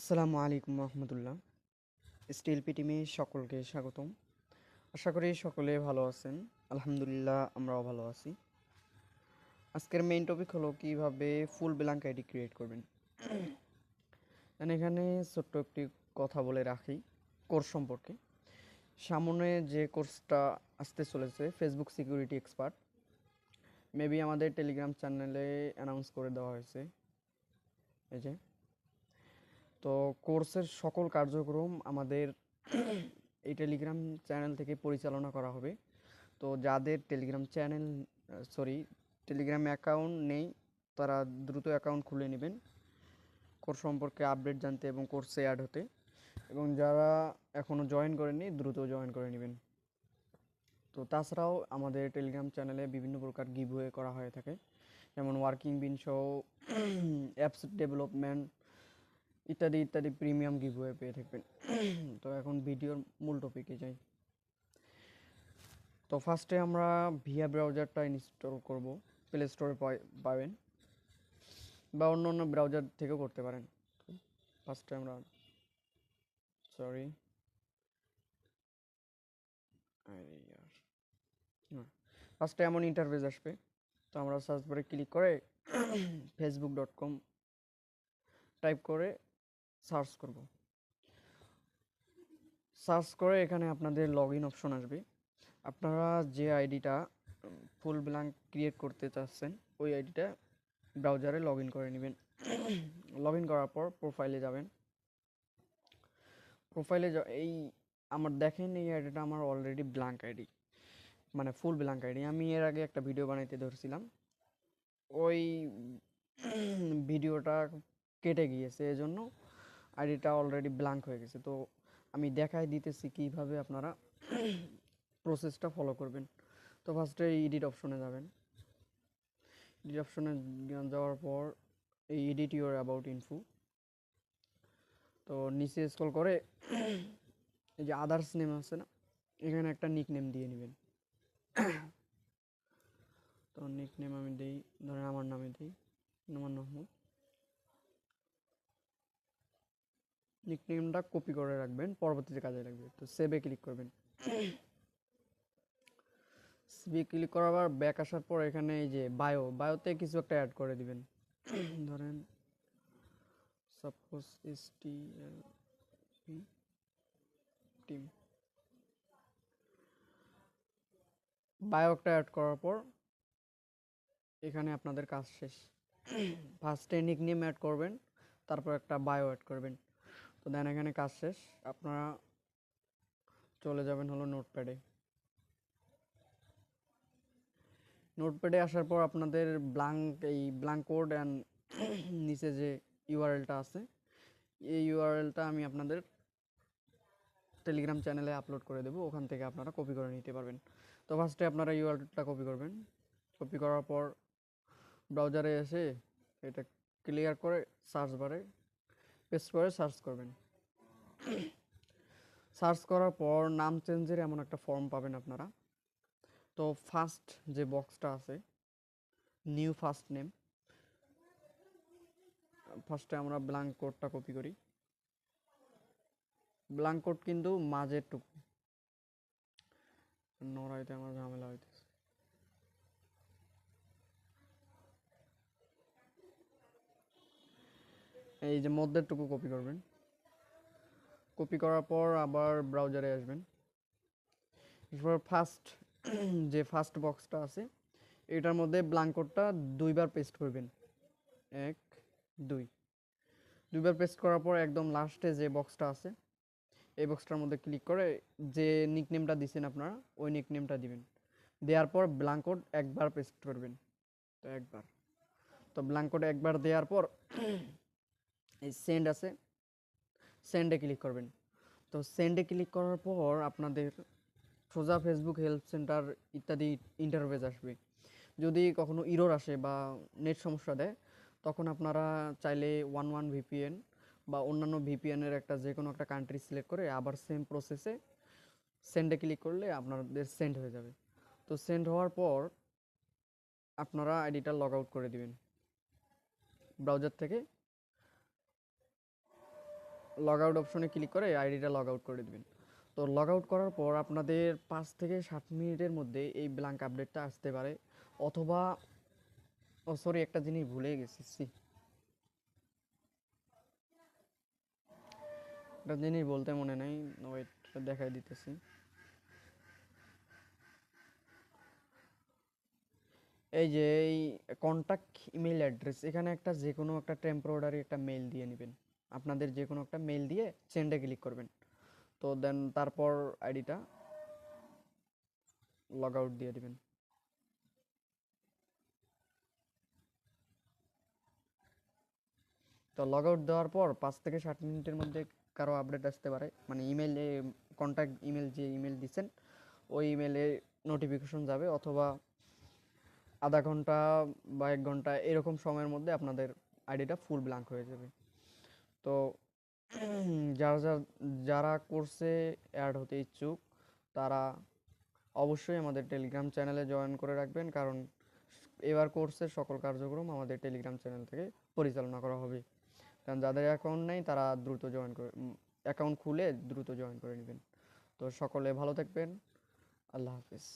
আসসালামু আলাইকুম রহমতুল্লাহ। স্টিল টিমে সকলকে স্বাগতম। আশা করি সকলে ভালো আছেন। আলহামদুলিল্লাহ আমরাও ভালো আছি। আজকের মেইন টপিক হলো কিভাবে ফুল ব্ল্যাঙ্ক আইডি ক্রিয়েট করবেন। এখানে ছোট্ট একটি কথা বলে রাখি কোর্স সম্পর্কে। সামনে যে কোর্সটা আসতে চলেছে ফেসবুক সিকিউরিটি এক্সপার্ট, মেবি আমাদের টেলিগ্রাম চ্যানেলে অ্যানাউন্স করে দেওয়া হয়েছে। এই যে তো কোর্সের সকল কার্যক্রম আমাদের এই টেলিগ্রাম চ্যানেল থেকে পরিচালনা করা হবে। তো যাদের টেলিগ্রাম অ্যাকাউন্ট নেই তারা দ্রুত অ্যাকাউন্ট খুলে নেবেন কোর্স সম্পর্কে আপডেট জানতে এবং কোর্সে অ্যাড হতে, এবং যারা এখনও জয়েন করেনি দ্রুত জয়েন করে নেবেন। তো তাছাড়াও আমাদের টেলিগ্রাম চ্যানেলে বিভিন্ন প্রকার গিভওয়ে করা হয়ে থাকে, যেমন ওয়ার্কিং বিন শো, অ্যাপস ডেভেলপমেন্ট ইত্যাদি ইত্যাদি প্রিমিয়াম গিভওয়ে পেয়ে থাকবেন। তো এখন ভিডিওর মূল টপিকে যাই। তো ফার্স্টে আমরা ভিয়া ব্রাউজারটা ইনস্টল করব। প্লে স্টোরে পাবেন বা অন্য অন্য ব্রাউজার থেকেও করতে পারেন। ফার্স্টে আমরা ফার্স্টে এমন ইন্টারফেস আসবে। তো আমরা সার্চ বারে ক্লিক করে facebook.com টাইপ করে সার্চ করব। সার্চ করে এখানে আপনাদের লগ ইন অপশন আসবে। আপনারা যে আইডিটা ফুল ব্ল্যাঙ্ক ক্রিয়েট করতে চাচ্ছেন ওই আইডিটা ব্রাউজারে লগ ইন করে নেবেন। লগ ইন করার পর প্রোফাইলে যাবেন। এই আমার দেখেন এই আইডিটা আমার অলরেডি ব্ল্যাঙ্ক আইডি, মানে ফুল ব্ল্যাঙ্ক আইডি। আমি এর আগে একটা ভিডিও বানাইতে ধরছিলাম, ওই ভিডিওটা কেটে গিয়েছে, এজন্য আইডিটা অলরেডি ব্ল্যাঙ্ক হয়ে গেছে। তো আমি দেখাই দিতেছি কিভাবে আপনারা প্রসেসটা ফলো করবেন। তো ফার্স্টে এডিট অপশনে যাবেন। এডিট অপশনে যাওয়ার পর এই এডিট ইউর অ্যাবাউট ইনফো, তো নিচে স্ক্রল করে এই যে আদার্স নেম আছে না, এখানে একটা নিক নেম দিয়ে নেবেন। তো নিক নেম আমি দিই, ধরেন আমার নামে দিই নোমান মাহমুদ। নিক নেমটা কপি করে রাখবেন, পরবর্তীতে কাজে লাগবে। তো সেভে ক্লিক করবেন। সেভে ক্লিক করার পর ব্যাক আসার পর এখানে এই যে বায়োতে কিছু একটা অ্যাড করে দিবেন। ধরেন সাপোজ STL টিম, বায়ো একটা অ্যাড করার পর এখানে আপনাদের কাজ শেষ। ফার্স্টে নিক নেম অ্যাড করবেন, তারপর একটা বায়ো অ্যাড করবেন। তো দেন এখানে কাজ শেষ। আপনারা চলে যাবেন হলো নোটপ্যাডে। নোটপ্যাডে আসার পর আপনাদের ব্ল্যাঙ্ক কোড অ্যান্ড নিচে যে ইউআরএলটা আছে এই ইউআরএলটা আমি আপনাদের টেলিগ্রাম চ্যানেলে আপলোড করে দেবো, ওখান থেকে আপনারা কপি করে নিতে পারবেন। তো ফার্স্টে আপনারা ইউআরএলটা কপি করবেন। কপি করার পর ব্রাউজারে এসে এটা ক্লিয়ার করে সার্চ বারে পেস্ট করে সার্চ করবেন। সার্চ করার পর নাম চেঞ্জের এমন একটা ফর্ম পাবেন আপনারা। তো ফার্স্ট যে বক্সটা আছে নিউ ফার্স্ট নেম, ফার্স্টে আমরা ব্ল্যাঙ্ক কোডটা কপি করি। ব্ল্যাঙ্ক কোড কিন্তু মাঝের টুকু, নড়াইতে আমার ঝামেলা হইতেছে। এই যে মধ্যের টুকু কপি করবেন। কপি করার পর আবার ব্রাউজারে আসবেন। এরপর ফার্স্ট বক্সটা আছে এটার মধ্যে ব্ল্যাঙ্ক কোডটা দুইবার পেস্ট করবেন। 1 2 দুইবার পেস্ট করার পর একদম লাস্টে যে বক্সটা আছে এই বক্সটার মধ্যে ক্লিক করে যে নিকনেমটা দিছেন আপনারা ওই নিকনেমটা দিবেন। দেওয়ার পর ব্ল্যাঙ্ক কোড একবার পেস্ট করবেন। তো ব্ল্যাঙ্ক কোড একবার দেওয়ার পর এই সেন্ড আছে, সেন্ডে ক্লিক করবেন। তো সেন্ডে ক্লিক করার পর আপনাদের সোজা ফেসবুক হেল্প সেন্টার ইত্যাদি ইন্টারফেস আসবে। যদি কখনো ইরর আসে বা নেট সমস্যা দেয় তখন আপনারা চাইলে 11 VPN বা অন্যান্য ভিপিএনের যে কোনো একটা কান্ট্রি সিলেক্ট করে আবার সেম প্রসেসে সেন্ডে ক্লিক করলে আপনাদের সেন্ড হয়ে যাবে। তো সেন্ড হওয়ার পর আপনারা আইডিটা লগ আউট করে দিবেন ব্রাউজার থেকে। লগ আউট অপশনে ক্লিক করে আইডিটা লগ আউট করে দিবেন। তো লগ আউট করার পর আপনাদের 5 থেকে 7 মিনিটের মধ্যে এই ব্ল্যাঙ্ক আপডেটটা আসতে পারে, অথবা ও সরি একটা জিনিস ভুলে গেছি, একটা জিনিস বলতে মনে নেই, ওয়েট দেখাই দিতেছি। এই যে এই কন্ট্যাক্ট ইমেল অ্যাড্রেস, এখানে একটা যে কোনো একটা টেম্পোরারি একটা মেল দিয়ে নেবেন, আপনাদের যে কোনো একটা মেল দিয়ে সেন্ডে ক্লিক করবেন। তো দেন তারপর আইডিটা লগ আউট দিয়ে দিবেন। তো লগ আউট দেওয়ার পর 5 থেকে 7 মিনিটের মধ্যে কারো আপডেট আসতে পারে, মানে ইমেলে কন্ট্যাক্ট ইমেল যে ইমেল দিচ্ছেন ওই ইমেলে নোটিফিকেশন যাবে, অথবা আধা ঘন্টা বা 1 ঘন্টা এরকম সময়ের মধ্যে আপনাদের আইডিটা ফুল ব্ল্যাঙ্ক হয়ে যাবে। তো যারা যারা যারা কোর্সে অ্যাড হতে ইচ্ছুক তারা অবশ্যই আমাদের টেলিগ্রাম চ্যানেলে জয়েন করে রাখবেন, কারণ এবার কোর্সের সকল কার্যক্রম আমাদের টেলিগ্রাম চ্যানেল থেকে পরিচালনা করা হবে। কারণ যাদের অ্যাকাউন্ট নেই তারা দ্রুত জয়েন করে, অ্যাকাউন্ট খুলে দ্রুত জয়েন করে নেবেন। তো সকলে ভালো থাকবেন। আল্লাহ হাফিজ।